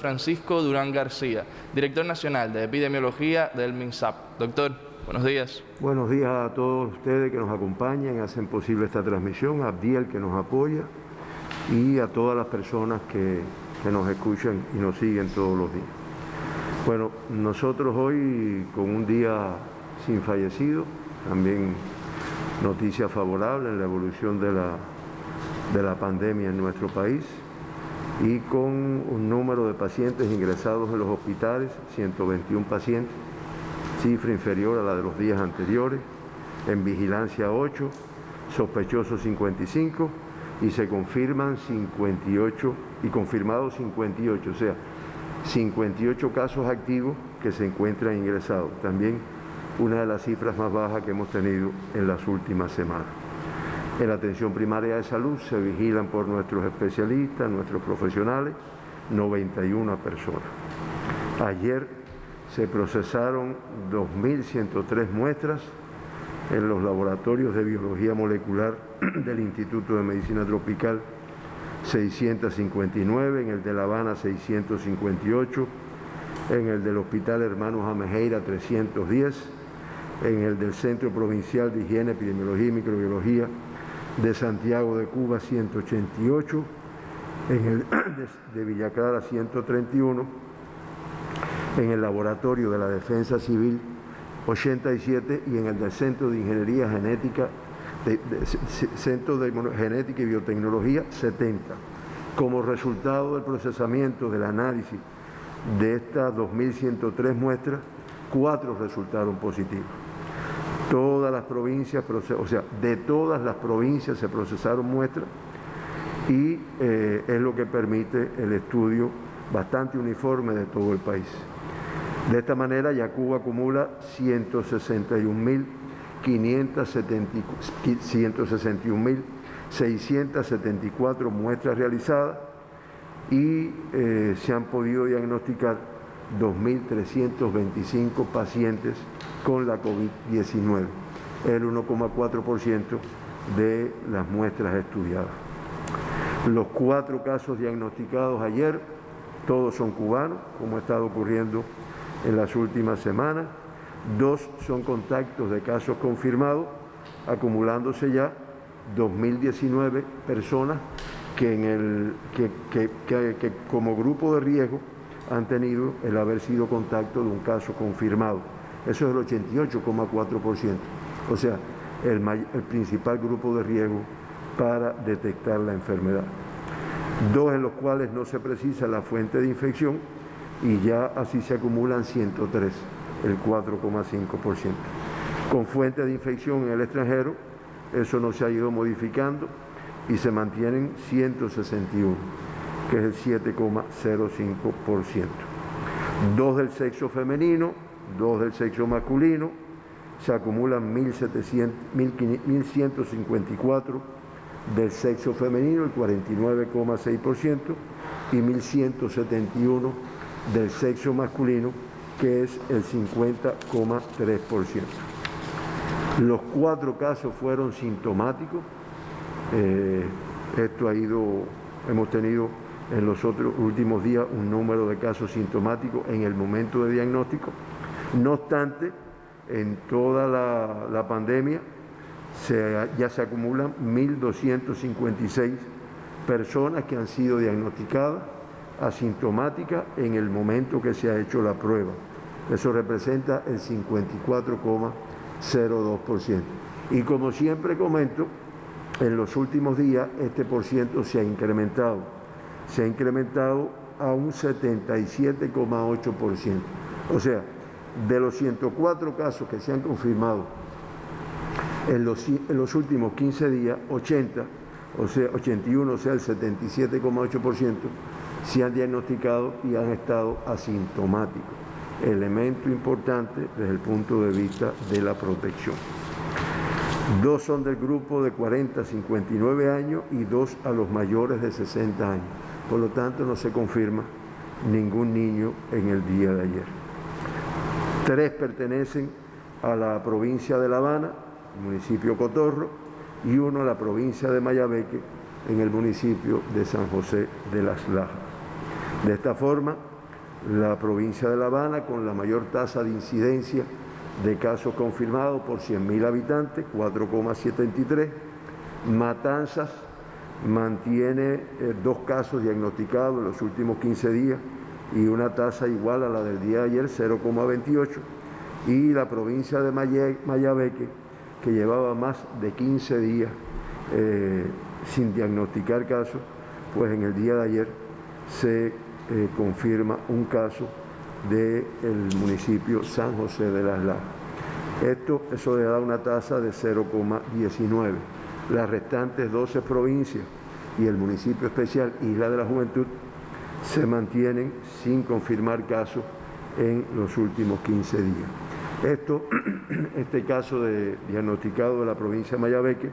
Francisco Durán García, director nacional de epidemiología del MINSAP. Doctor, buenos días. Buenos días a todos ustedes que nos acompañan, hacen posible esta transmisión, a Abdiel que nos apoya y a todas las personas que nos escuchan y nos siguen todos los días. Bueno, nosotros hoy con un día sin fallecidos, también noticia favorable en la evolución de la pandemia en nuestro país, y con un número de pacientes ingresados en los hospitales, 121 pacientes, cifra inferior a la de los días anteriores, en vigilancia 8, sospechosos 55 y se confirman 58 y confirmados 58, o sea, 58 casos activos que se encuentran ingresados. También una de las cifras más bajas que hemos tenido en las últimas semanas. En la atención primaria de salud se vigilan por nuestros especialistas, nuestros profesionales, 91 personas. Ayer se procesaron 2.103 muestras en los laboratorios de biología molecular del Instituto de Medicina Tropical, 659, en el de La Habana 658, en el del Hospital Hermanos Amejeira 310, en el del Centro Provincial de Higiene, Epidemiología y Microbiología de Santiago de Cuba 188, en el de Villa Clara 131, en el Laboratorio de la Defensa Civil 87 y en el del Centro de Ingeniería Genética, Centro de Genética y Biotecnología 70. Como resultado del procesamiento del análisis de estas 2.103 muestras, 4 resultaron positivos. Todas las provincias, o sea, de todas las provincias se procesaron muestras y es lo que permite el estudio bastante uniforme de todo el país. De esta manera ya Cuba acumula 161.674 muestras realizadas y se han podido diagnosticar 2.325 pacientes con la COVID-19, el 1,4% de las muestras estudiadas. Los 4 casos diagnosticados ayer, todos son cubanos, como ha estado ocurriendo en las últimas semanas. 2 son contactos de casos confirmados, acumulándose ya 2.019 personas que como grupo de riesgo han tenido el haber sido contacto de un caso confirmado. Eso es el 88,4%, o sea, el principal grupo de riesgo para detectar la enfermedad. 2 en los cuales no se precisa la fuente de infección y ya así se acumulan 103, el 4,5%. Con fuente de infección en el extranjero, eso no se ha ido modificando y se mantienen 161, que es el 7,05%. 2 del sexo femenino, 2 del sexo masculino, se acumulan 1.154 del sexo femenino, el 49,6%, y 1.171 del sexo masculino, que es el 50,3%. Los 4 casos fueron sintomáticos. Hemos tenido en los últimos días un número de casos sintomáticos en el momento de diagnóstico. No obstante, en toda la pandemia ya se acumulan 1.256 personas que han sido diagnosticadas asintomáticas en el momento que se ha hecho la prueba. Eso representa el 54,02%. Y como siempre comento, en los últimos días este porciento se ha incrementado. Se ha incrementado a un 77,8%. O sea, de los 104 casos que se han confirmado en los últimos 15 días, 81, o sea, el 77,8%, se han diagnosticado y han estado asintomáticos. Elemento importante desde el punto de vista de la protección. 2 son del grupo de 40 a 59 años y 2 a los mayores de 60 años. Por lo tanto, no se confirma ningún niño en el día de ayer. 3 pertenecen a la provincia de La Habana, municipio Cotorro, y 1 a la provincia de Mayabeque, en el municipio de San José de las Lajas. De esta forma, la provincia de La Habana con la mayor tasa de incidencia de casos confirmados por 100.000 habitantes, 4,73. Matanzas mantiene 2 casos diagnosticados en los últimos 15 días y una tasa igual a la del día de ayer, 0,28. Y la provincia de Mayabeque, que llevaba más de 15 días sin diagnosticar casos, pues en el día de ayer se confirma un caso del municipio San José de las Lajas. Eso le da una tasa de 0,19. Las restantes 12 provincias y el municipio especial Isla de la Juventud se mantienen sin confirmar casos en los últimos 15 días. Este caso diagnosticado de la provincia de Mayabeque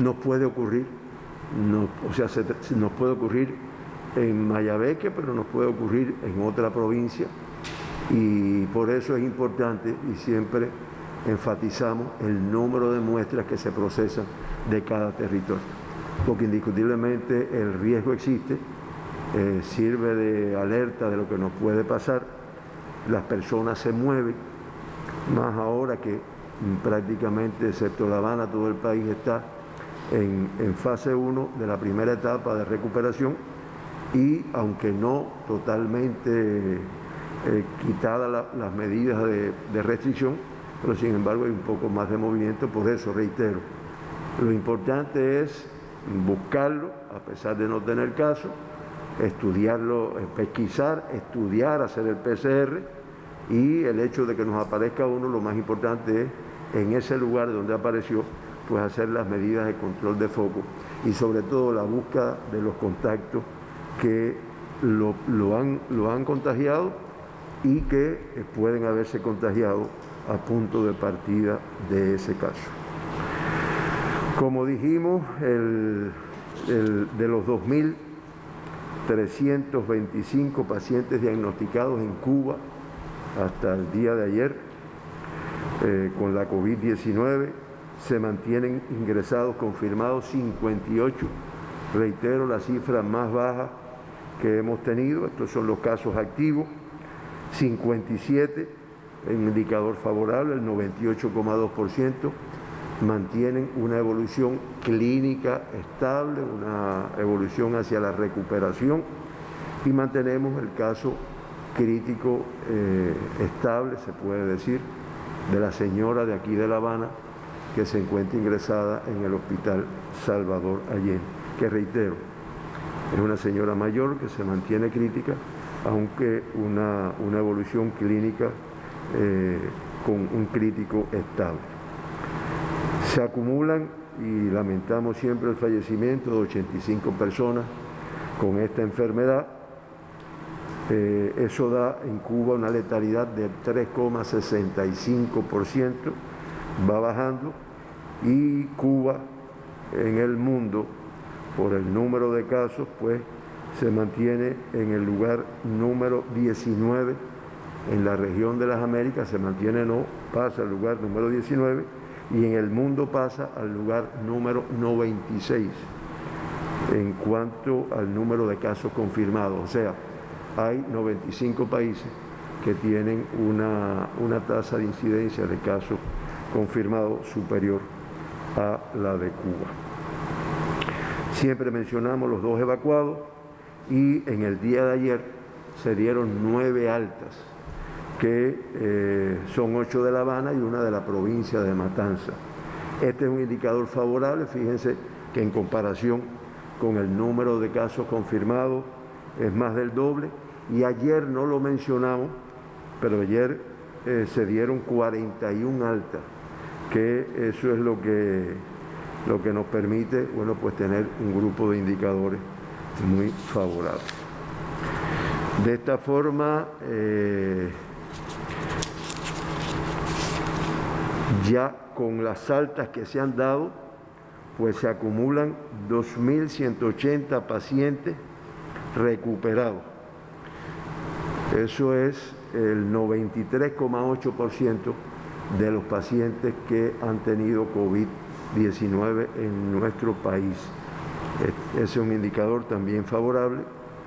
nos puede ocurrir, nos puede ocurrir en Mayabeque, pero nos puede ocurrir en otra provincia, y por eso es importante y siempre enfatizamos el número de muestras que se procesan de cada territorio, porque indiscutiblemente el riesgo existe, sirve de alerta de lo que nos puede pasar. Las personas se mueven, más ahora que prácticamente, excepto La Habana, todo el país está en fase 1 de la primera etapa de recuperación, y aunque no totalmente quitadas las medidas de restricción, pero sin embargo hay un poco más de movimiento. Por eso reitero, lo importante es buscarlo a pesar de no tener caso, estudiarlo, pesquisar, estudiar, hacer el PCR, y el hecho de que nos aparezca uno, lo más importante es en ese lugar donde apareció, pues hacer las medidas de control de foco y sobre todo la búsqueda de los contactos que lo han contagiado y que pueden haberse contagiado a punto de partida de ese caso. Como dijimos, de los 2.325 pacientes diagnosticados en Cuba hasta el día de ayer con la COVID-19, se mantienen ingresados confirmados 58. Reitero, la cifra más baja que hemos tenido. Estos son los casos activos, 57, en indicador favorable, el 98,2%, mantienen una evolución clínica estable, una evolución hacia la recuperación, y mantenemos el caso crítico estable, se puede decir, de la señora de aquí de La Habana, que se encuentra ingresada en el Hospital Salvador Allende, que reitero, es una señora mayor que se mantiene crítica, aunque una evolución clínica con un crítico estable. Se acumulan, y lamentamos siempre el fallecimiento de 85 personas con esta enfermedad. Eso da en Cuba una letalidad del 3,65%, va bajando, y Cuba en el mundo, por el número de casos, pues se mantiene en el lugar número 19 en la región de las Américas, pasa al lugar número 19, y en el mundo pasa al lugar número 96 en cuanto al número de casos confirmados. O sea, hay 95 países que tienen una tasa de incidencia de casos confirmados superior a la de Cuba. Siempre mencionamos los 2 evacuados, y en el día de ayer se dieron 9 altas, que son 8 de La Habana y una de la provincia de Matanzas. Este es un indicador favorable. Fíjense que en comparación con el número de casos confirmados es más del doble, y ayer no lo mencionamos, pero ayer se dieron 41 altas, que eso es lo que nos permite, bueno, pues tener un grupo de indicadores muy favorables. De esta forma, ya con las altas que se han dado, pues se acumulan 2.180 pacientes recuperados. Eso es el 93,8% de los pacientes que han tenido COVID-19 en nuestro país. Ese es un indicador también favorable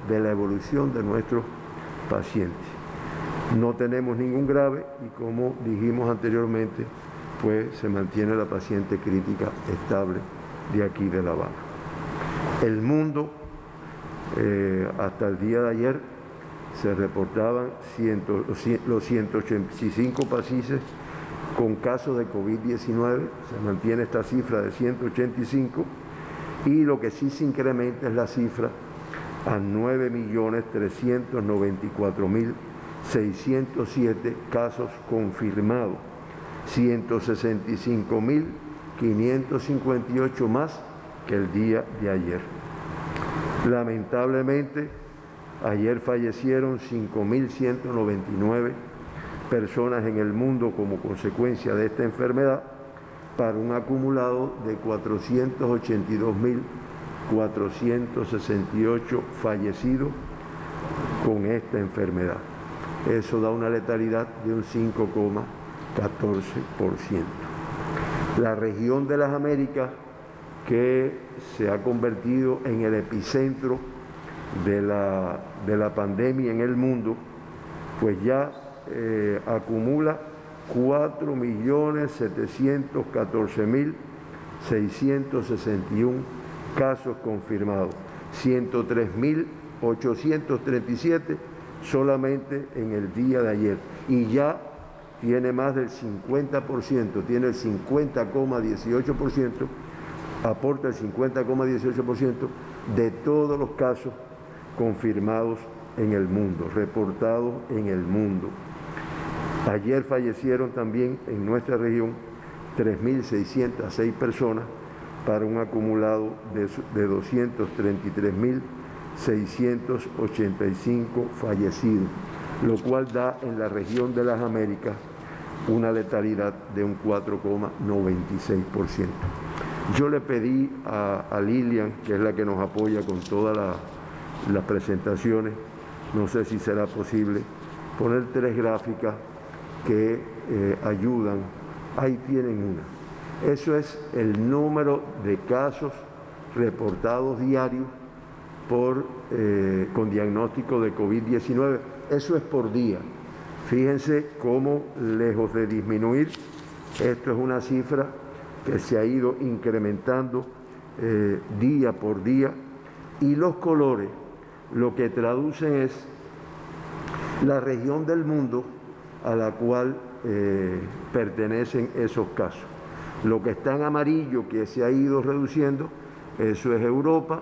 de la evolución de nuestros pacientes. No tenemos ningún grave y, como dijimos anteriormente, pues se mantiene la paciente crítica estable de aquí de La Habana. El mundo, hasta el día de ayer, se reportaban los 185 países con casos de COVID-19, se mantiene esta cifra de 185, y lo que sí se incrementa es la cifra a 9.394.607 casos confirmados, 165.558 más que el día de ayer. Lamentablemente, ayer fallecieron 5.199 personas en el mundo como consecuencia de esta enfermedad, para un acumulado de 482.468 fallecidos con esta enfermedad. Eso da una letalidad de un 5,14%. La región de las Américas, que se ha convertido en el epicentro de la pandemia en el mundo, pues ya acumula 4.714.661 casos confirmados, 103.837 solamente en el día de ayer, y ya tiene más del 50%, tiene el 50,18%, aporta el 50,18% de todos los casos confirmados en el mundo, reportados en el mundo. Ayer fallecieron también en nuestra región 3.606 personas, para un acumulado de 233.685 fallecidos, lo cual da en la región de las Américas una letalidad de un 4,96%. Yo le pedí a Lilian, que es la que nos apoya con todas las presentaciones, no sé si será posible, poner 3 gráficas que ayudan. Ahí tienen una. Eso es el número de casos reportados diarios con diagnóstico de COVID-19. Eso es por día. Fíjense cómo, lejos de disminuir, esto es una cifra que se ha ido incrementando día por día, y los colores lo que traducen es la región del mundo a la cual pertenecen esos casos. Lo que está en amarillo, que se ha ido reduciendo, eso es Europa.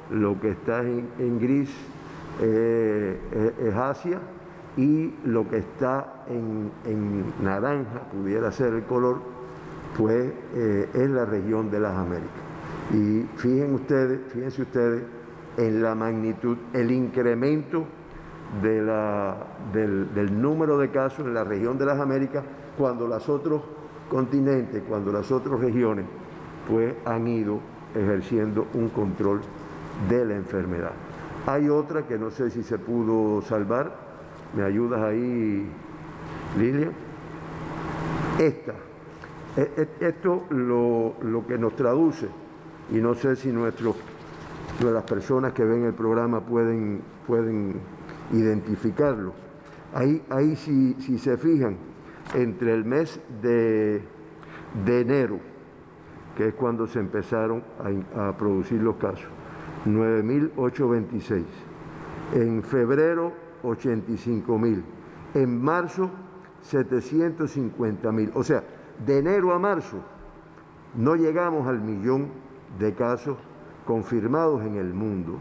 Lo que está en gris es Asia, y lo que está en naranja, pudiera ser el color, pues es la región de las Américas. Y fíjense ustedes en la magnitud, el incremento del número de casos en la región de las Américas, cuando los otros continentes, cuando las otras regiones, pues han ido ejerciendo un control de la enfermedad. Hay otra que no sé si se pudo salvar. ¿Me ayudas ahí, Lilian? Esto lo que nos traduce, y no sé si las personas que ven el programa pueden identificarlo. Ahí si se fijan, entre el mes de enero, que es cuando se empezaron a producir los casos, 9.826. En febrero, 85.000. En marzo, 750.000. O sea, de enero a marzo no llegamos al 1.000.000 de casos confirmados en el mundo.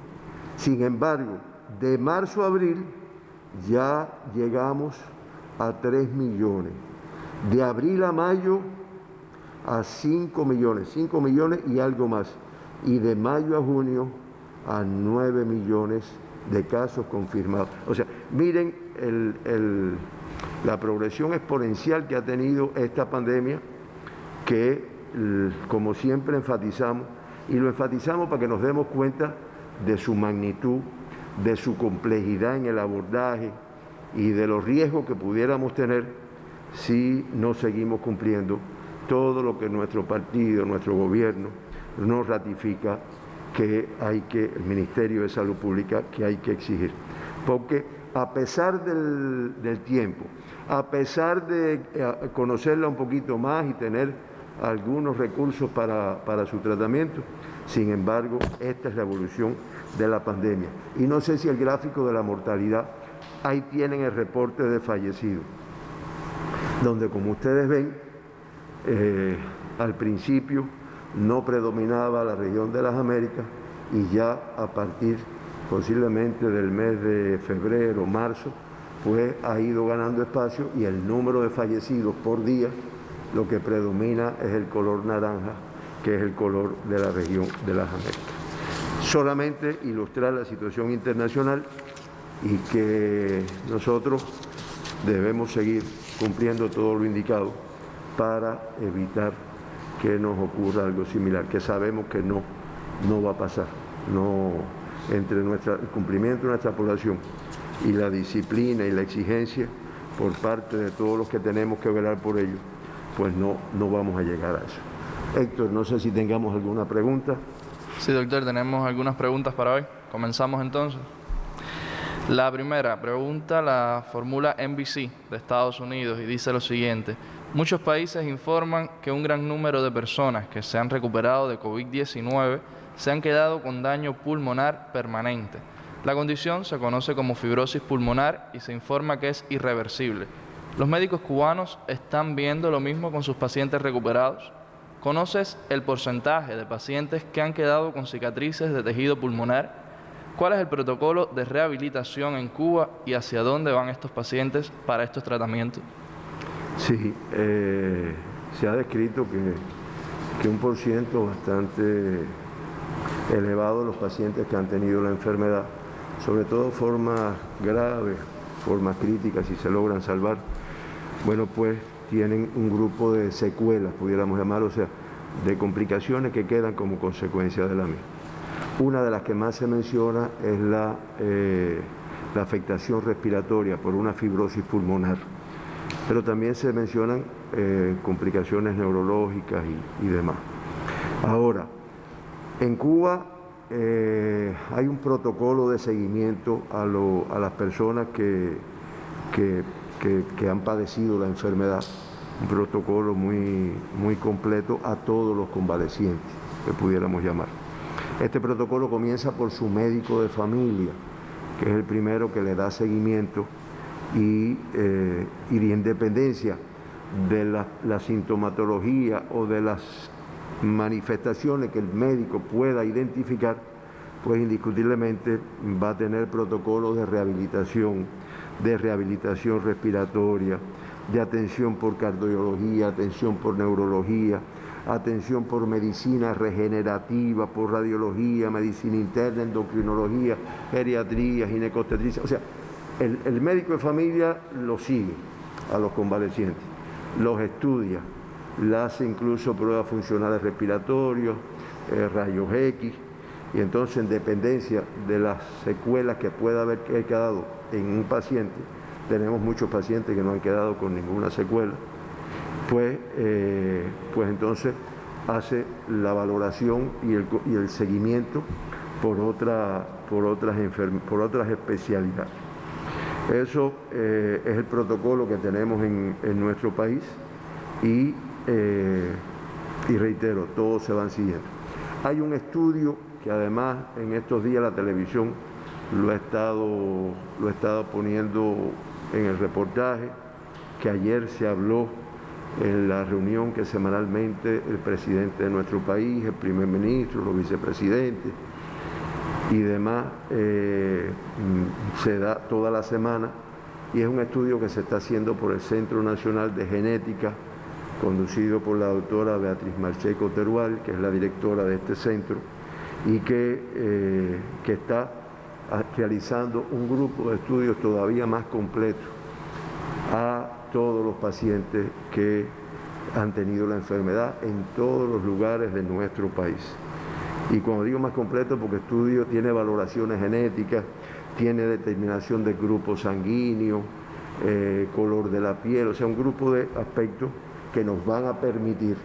Sin embargo, de marzo a abril ya llegamos a 3 millones. De abril a mayo a 5 millones y algo más. Y de mayo a junio a 9 millones de casos confirmados. O sea, miren la progresión exponencial que ha tenido esta pandemia, que como siempre enfatizamos, y lo enfatizamos para que nos demos cuenta de su magnitud, de su complejidad en el abordaje y de los riesgos que pudiéramos tener si no seguimos cumpliendo todo lo que nuestro partido, nuestro gobierno nos ratifica que el Ministerio de Salud Pública, que hay que exigir. Porque a pesar del tiempo, a pesar de conocerla un poquito más y tener algunos recursos para su tratamiento, sin embargo, esta es la evolución de la pandemia. Y no sé si el gráfico de la mortalidad, ahí tienen el reporte de fallecidos, donde como ustedes ven, al principio no predominaba la región de las Américas y ya a partir posiblemente del mes de febrero, marzo, pues ha ido ganando espacio y el número de fallecidos por día, lo que predomina es el color naranja, que es el color de la región de las Américas. Solamente ilustrar la situación internacional y que nosotros debemos seguir cumpliendo todo lo indicado para evitar que nos ocurra algo similar, que sabemos que no va a pasar. Entre el cumplimiento de nuestra población y la disciplina y la exigencia por parte de todos los que tenemos que velar por ello, pues no vamos a llegar a eso. Héctor, no sé si tengamos alguna pregunta. Sí, doctor, tenemos algunas preguntas para hoy. Comenzamos entonces. La primera pregunta la formula NBC de Estados Unidos y dice lo siguiente: muchos países informan que un gran número de personas que se han recuperado de COVID-19 se han quedado con daño pulmonar permanente. La condición se conoce como fibrosis pulmonar y se informa que es irreversible. ¿Los médicos cubanos están viendo lo mismo con sus pacientes recuperados? ¿Conoces el porcentaje de pacientes que han quedado con cicatrices de tejido pulmonar? ¿Cuál es el protocolo de rehabilitación en Cuba y hacia dónde van estos pacientes para estos tratamientos? Sí, se ha descrito que un porciento bastante elevado de los pacientes que han tenido la enfermedad, sobre todo formas graves, formas críticas, si se logran salvar, bueno, pues tienen un grupo de secuelas, pudiéramos llamar, o sea, de complicaciones que quedan como consecuencia de la misma. Una de las que más se menciona es la afectación respiratoria por una fibrosis pulmonar, pero también se mencionan complicaciones neurológicas y demás. Ahora, en Cuba hay un protocolo de seguimiento a las personas que han padecido la enfermedad, un protocolo muy completo a todos los convalecientes, que pudiéramos llamar. Este protocolo comienza por su médico de familia, que es el primero que le da seguimiento y de independencia de la sintomatología o de las manifestaciones que el médico pueda identificar, pues indiscutiblemente va a tener protocolos de rehabilitación respiratoria, de atención por cardiología, atención por neurología, atención por medicina regenerativa, por radiología, medicina interna, endocrinología, geriatría, ginecobstetricia. O sea, el médico de familia lo sigue a los convalecientes, los estudia, le hace incluso pruebas funcionales respiratorias, rayos X, y entonces en dependencia de las secuelas que pueda haber quedado en un paciente, tenemos muchos pacientes que no han quedado con ninguna secuela, pues entonces hace la valoración y el seguimiento por otras especialidades. Eso es el protocolo que tenemos en nuestro país y reitero, todos se van siguiendo. Hay un estudio que además en estos días la televisión lo ha estado poniendo en el reportaje, que ayer se habló en la reunión que semanalmente el presidente de nuestro país, el primer ministro, los vicepresidentes y demás se da toda la semana, y es un estudio que se está haciendo por el Centro Nacional de Genética, conducido por la doctora Beatriz Marcheco Terual, que es la directora de este centro, y que está realizando un grupo de estudios todavía más completo a todos los pacientes que han tenido la enfermedad en todos los lugares de nuestro país. Y cuando digo más completo, porque estudio tiene valoraciones genéticas, tiene determinación del grupo sanguíneo, color de la piel, o sea, un grupo de aspectos que nos van a permitir,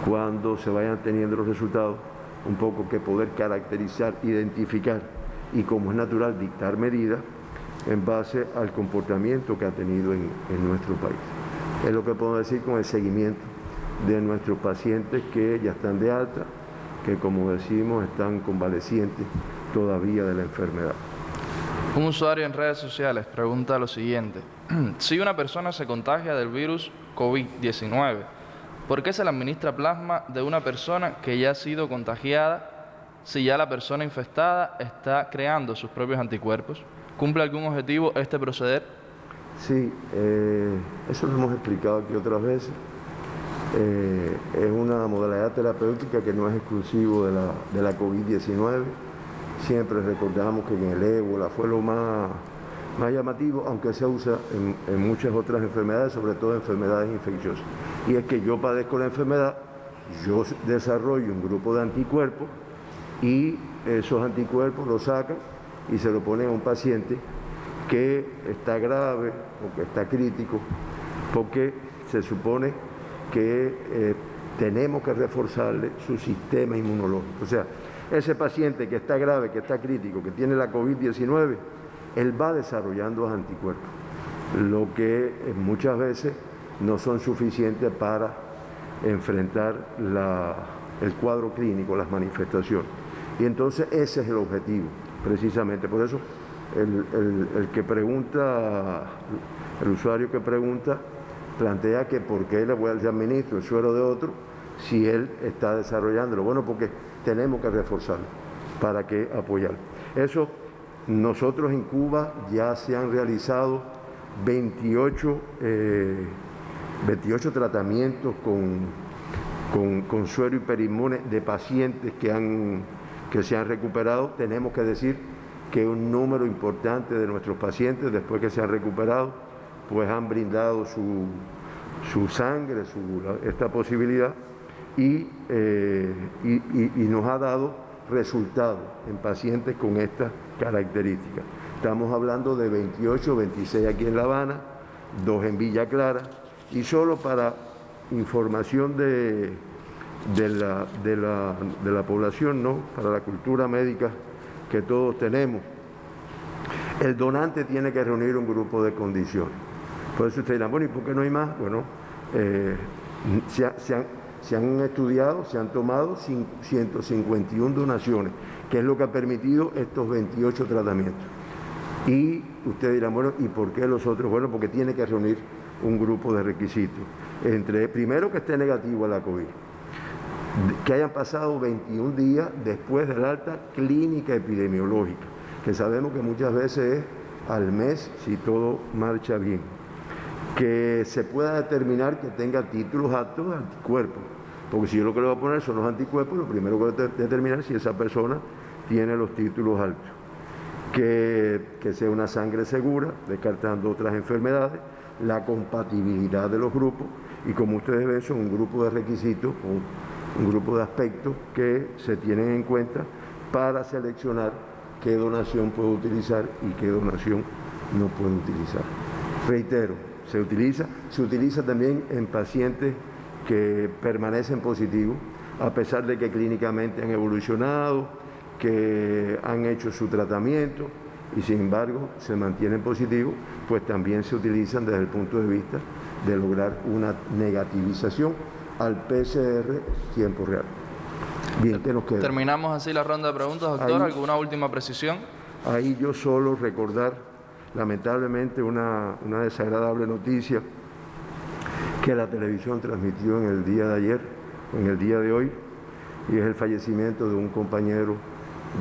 cuando se vayan teniendo los resultados, un poco que poder caracterizar, identificar y, como es natural, dictar medidas en base al comportamiento que ha tenido en nuestro país. Es lo que puedo decir con el seguimiento de nuestros pacientes que ya están de alta, que como decimos están convalecientes todavía de la enfermedad. Un usuario en redes sociales pregunta lo siguiente: si una persona se contagia del virus COVID-19, ¿por qué se le administra plasma de una persona que ya ha sido contagiada si ya la persona infectada está creando sus propios anticuerpos? ¿Cumple algún objetivo este proceder? Sí, eso lo hemos explicado aquí otras veces. Es una modalidad terapéutica que no es exclusivo de la COVID-19. Siempre recordamos que en el ébola fue lo más llamativo, aunque se usa en muchas otras enfermedades, sobre todo enfermedades infecciosas. Y es que yo padezco la enfermedad, yo desarrollo un grupo de anticuerpos y esos anticuerpos los sacan y se lo ponen a un paciente que está grave o que está crítico, porque se supone que tenemos que reforzarle su sistema inmunológico. O sea, ese paciente que está grave, que está crítico, que tiene la COVID-19, él va desarrollando anticuerpos, lo que muchas veces no son suficientes para enfrentar el cuadro clínico, las manifestaciones. Y entonces ese es el objetivo, precisamente. Por eso el que pregunta, el usuario que pregunta, plantea que por qué le administro el suero de otro si él está desarrollándolo. Bueno, porque tenemos que reforzarlo para que apoyarlo. Eso, nosotros en Cuba ya se han realizado 28 tratamientos con suero hiperinmune de pacientes que se han recuperado. Tenemos que decir que un número importante de nuestros pacientes, después que se han recuperado, pues han brindado su sangre, esta posibilidad, y nos ha dado resultados en pacientes con estas características. Estamos hablando de 28, 26 aquí en La Habana, 2 en Villa Clara, y solo para información de la población, ¿no?, para la cultura médica que todos tenemos, el donante tiene que reunir un grupo de condiciones. Por eso ustedes dirán, bueno, ¿y por qué no hay más? Bueno, se han estudiado, se han tomado 151 donaciones, que es lo que ha permitido estos 28 tratamientos. Y ustedes dirán, bueno, ¿y por qué los otros? Bueno, porque tiene que reunir un grupo de requisitos. Primero, que esté negativo a la COVID, que hayan pasado 21 días después del alta clínica epidemiológica, que sabemos que muchas veces es al mes si todo marcha bien, que se pueda determinar que tenga títulos altos de anticuerpos, porque si yo lo que le voy a poner son los anticuerpos, lo primero que voy a determinar es si esa persona tiene los títulos altos, que sea una sangre segura, descartando otras enfermedades, la compatibilidad de los grupos, y como ustedes ven son un grupo de requisitos, un grupo de aspectos que se tienen en cuenta para seleccionar qué donación puedo utilizar y qué donación no puedo utilizar. Reitero, se utiliza también en pacientes que permanecen positivos, a pesar de que clínicamente han evolucionado, que han hecho su tratamiento y sin embargo se mantienen positivos, pues también se utilizan desde el punto de vista de lograr una negativización al PCR tiempo real. Bien, ¿qué nos queda? Terminamos así la ronda de preguntas, doctor. ¿Alguna última precisión? Ahí yo solo recordar, lamentablemente, una desagradable noticia que la televisión transmitió en el día de ayer, en el día de hoy, y es el fallecimiento de un compañero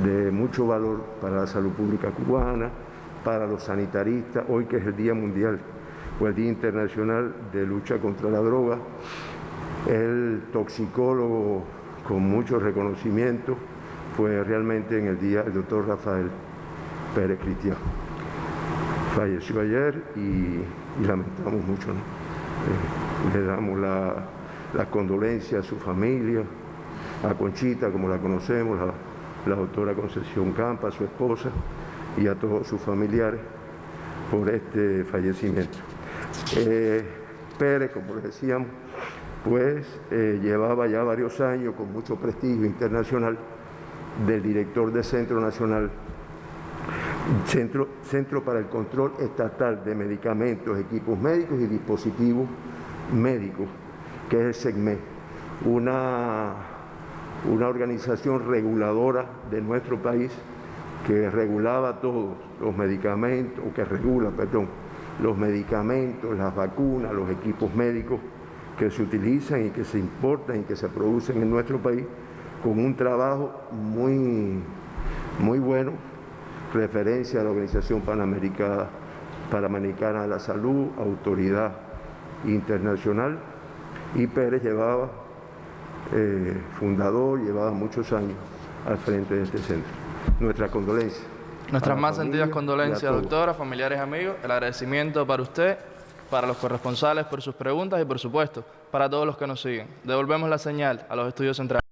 de mucho valor para la salud pública cubana, para los sanitaristas, hoy que es el Día Mundial o el Día Internacional de Lucha contra la Droga, el toxicólogo con mucho reconocimiento fue realmente en el día el doctor Rafael Pérez Cristiano. Falleció ayer y lamentamos mucho, ¿no? Le damos las condolencias a su familia, a Conchita, como la conocemos, la doctora Concepción Campa, su esposa, y a todos sus familiares por este fallecimiento. Pérez, como les decíamos, pues llevaba ya varios años con mucho prestigio internacional del director del Centro Nacional Centro para el Control Estatal de Medicamentos, Equipos Médicos y Dispositivos Médicos, que es el SECMED, una organización reguladora de nuestro país que regulaba todos los medicamentos, o que regula, perdón, los medicamentos, las vacunas, los equipos médicos que se utilizan y que se importan y que se producen en nuestro país, con un trabajo muy bueno, referencia a la Organización Panamericana de la Salud, autoridad internacional, y Pérez llevaba, fundador, llevaba muchos años al frente de este centro. Nuestra condolencia. Nuestras más sentidas condolencias, doctora, familiares, amigos. El agradecimiento para usted, para los corresponsales por sus preguntas y, por supuesto, para todos los que nos siguen. Devolvemos la señal a los estudios centrales.